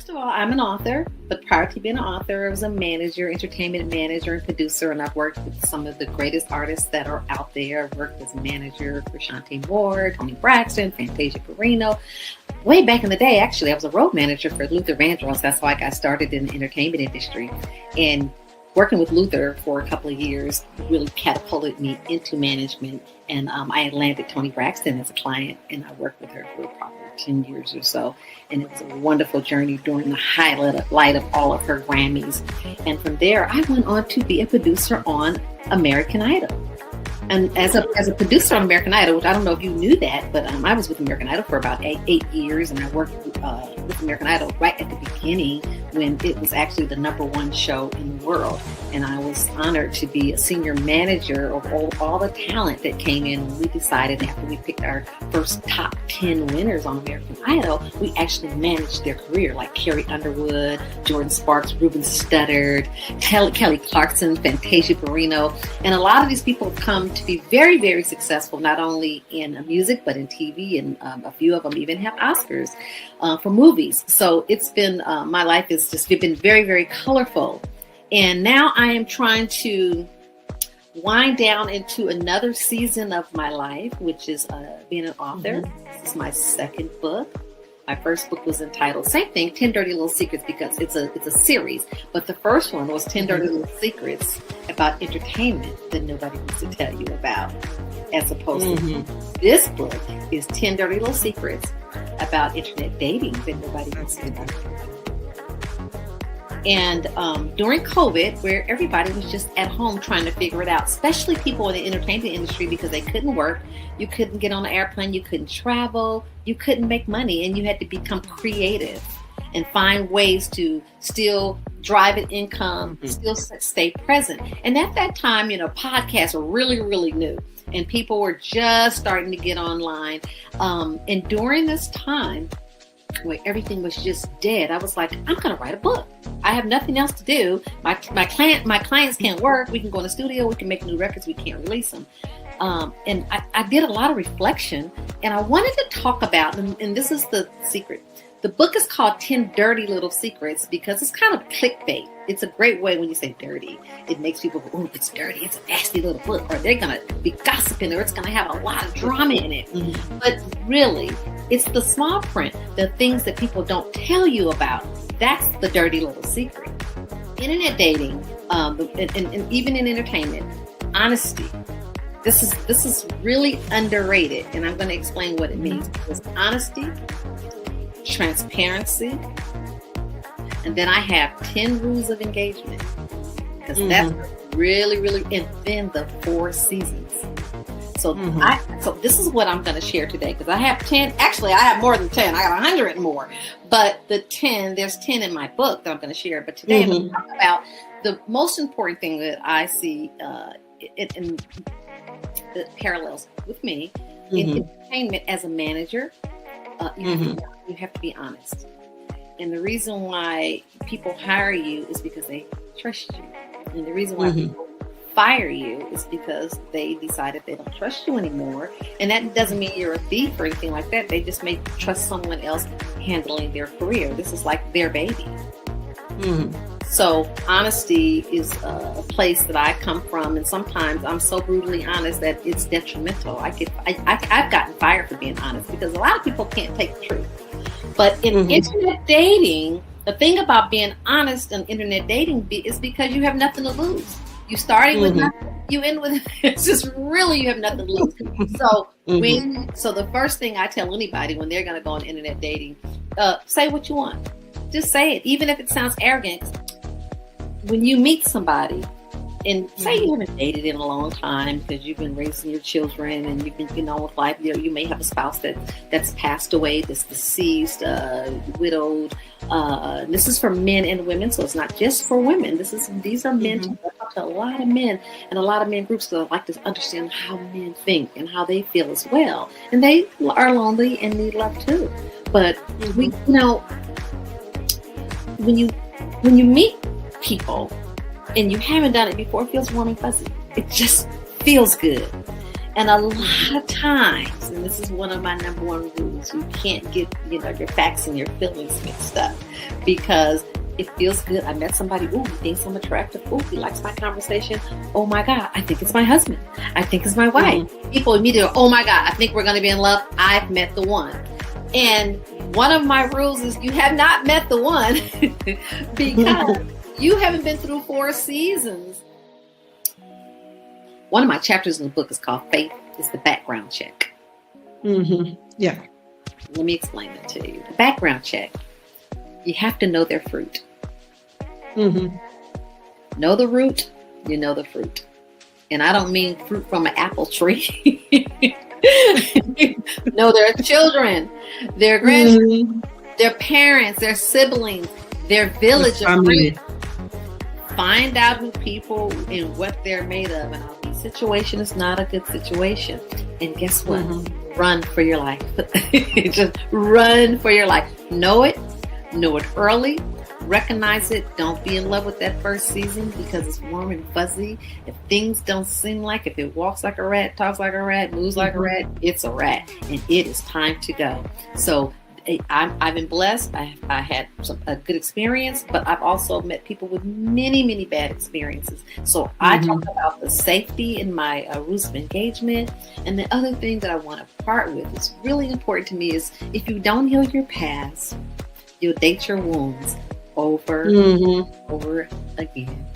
First of all, I'm an author, but prior to being an author, I was a manager, entertainment manager and producer, and I've worked with some of the greatest artists that are out there. I've worked as a manager for Shantae Moore, Toni Braxton, Fantasia Barrino. Way back in the day, actually, I was a road manager for Luther Vandross. That's why I got started in the entertainment industry. And working with Luther for a couple of years really catapulted me into management. And I landed Toni Braxton as a client, and I worked with her for probably 10 years or so. And it was a wonderful journey during the highlight of all of her Grammys. And from there, I went on to be a producer on American Idol. And as a producer on American Idol, which I don't know if you knew that, but I was with American Idol for about eight years, and I worked with American Idol right at the beginning when it was actually the #1 show in the world. And I was honored to be a senior manager of all the talent that came in. We decided after we picked our first top 10 winners on American Idol, we actually managed their career, like Carrie Underwood, Jordan Sparks, Ruben Studdard, Kelly Clarkson, Fantasia Barrino. And a lot of these people have come to be very, very successful, not only in music, but in TV. And a few of them even have Oscars for movies. So it's been, my life has just been very, very colorful. And now I am trying to wind down into another season of my life, which is being an author. This is my second book. My first book was entitled, same thing, 10 Dirty Little Secrets, because it's a series. But the first one was 10 Dirty Little Secrets about entertainment that nobody wants to tell you about. As opposed to this book is 10 Dirty Little Secrets about internet dating that nobody wants to know. And during COVID, where everybody was just at home trying to figure it out, especially people in the entertainment industry, because they couldn't work, you couldn't get on an airplane, you couldn't travel, you couldn't make money, and you had to become creative and find ways to still drive an income, still stay present. And at that time, podcasts were really, really new, and people were just starting to get online. And during this time, where everything was just dead, I was like, I'm going to write a book. I have nothing else to do. My clients can't work. We can go in the studio. We can make new records. We can't release them. And I did a lot of reflection, and I wanted to talk about, and this is the secret. The book is called 10 Dirty Little Secrets because it's kind of clickbait. It's a great way when you say dirty. It makes people go, oh, it's dirty. It's a nasty little book. Or they're going to be gossiping, or it's going to have a lot of drama in it. But really, it's the small print, the things that people don't tell you about. That's the dirty little secret. Internet dating, and even in entertainment, honesty. This is really underrated, and I'm going to explain what it means. It's honesty, transparency, and then I have 10 rules of engagement, because that's really, really, and then the 4 seasons. So so this is what I'm going to share today, because I have 10. Actually, I have more than 10. I got 100 more. But there's 10 in my book that I'm going to share. But today I'm going to talk about the most important thing that I see in the parallels with me in entertainment as a manager. You have to be honest. And the reason why people hire you is because they trust you. And the reason why people fire you is because they decided they don't trust you anymore. And that doesn't mean you're a thief or anything like that. They just may trust someone else handling their career. This is like their baby. So honesty is a place that I come from, and sometimes I'm so brutally honest that it's detrimental. I've gotten fired for being honest, because a lot of people can't take the truth. But in internet dating, the thing about being honest in internet dating is because you have nothing to lose. You starting with nothing, you end with it's just really, you have nothing to lose. So so the first thing I tell anybody when they're going to go on internet dating, say what you want. Just say it, even if it sounds arrogant. When you meet somebody, and say you haven't dated in a long time because you've been raising your children and you've been on with life, you may have a spouse that's passed away, that's deceased, widowed. This is for men and women, so it's not just for women. These are men. I talk to a lot of men and a lot of men groups that like to understand how men think and how they feel as well, and they are lonely and need love too. But when you meet people and you haven't done it before, it feels warm and fuzzy. It just feels good. And a lot of times, and this is one of my number one rules, you can't get, your facts and your feelings mixed up, because it feels good. I met somebody. Ooh, he thinks I'm attractive. Ooh, he likes my conversation. Oh my God, I think it's my husband. I think it's my wife. Mm-hmm. People immediately, oh my God, I think we're going to be in love. I've met the one. And one of my rules is you have not met the one because you haven't been through 4 seasons. One of my chapters in the book is called Faith is the Background Check. Mm-hmm. Yeah. Let me explain it to you. The background check, you have to know their fruit. Mm-hmm. Know the root, you know the fruit. And I don't mean fruit from an apple tree. Know their children, their grandchildren, their parents, their siblings, their village of friends. Find out who people and what they're made of. And the situation is not a good situation. And guess what? Mm-hmm. Run for your life. Just run for your life. Know it early. Recognize it. Don't be in love with that first season because it's warm and fuzzy. If things don't seem like, if it walks like a rat, talks like a rat, moves like a rat, it's a rat. And it is time to go. So I've been blessed. I had a good experience, but I've also met people with many, many bad experiences. So I talk about the safety in my rules of engagement. And the other thing that I want to part with is really important to me is if you don't heal your past, you'll date your wounds over again.